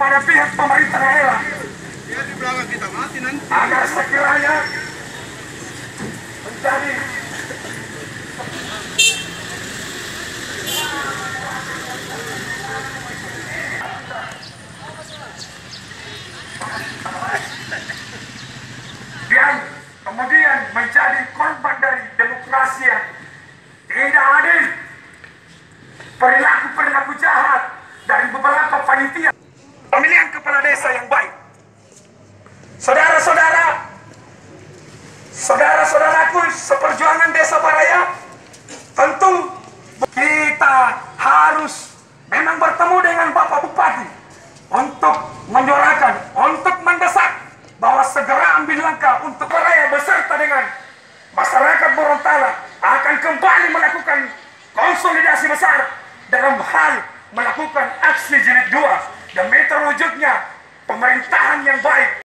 kepada pihak pemerintah daerah Dia di belakang kita mati nanti. agar sekiranya menjadi dan kemudian menjadi korban dari demokrasi yang tidak adil, perilaku jahat dari beberapa panitia pemilihan kepala desa yang baik. Saudaraku seperjuangan Desa Baraya, tentu kita harus memang bertemu dengan Bapak Bupati untuk menyuarakan, untuk mendesak bahwa segera ambil langkah untuk Baraya beserta dengan masyarakat Gorontalo akan kembali melakukan konsolidasi besar dalam hal melakukan aksi jilid 2 demi terwujudnya pemerintahan yang baik.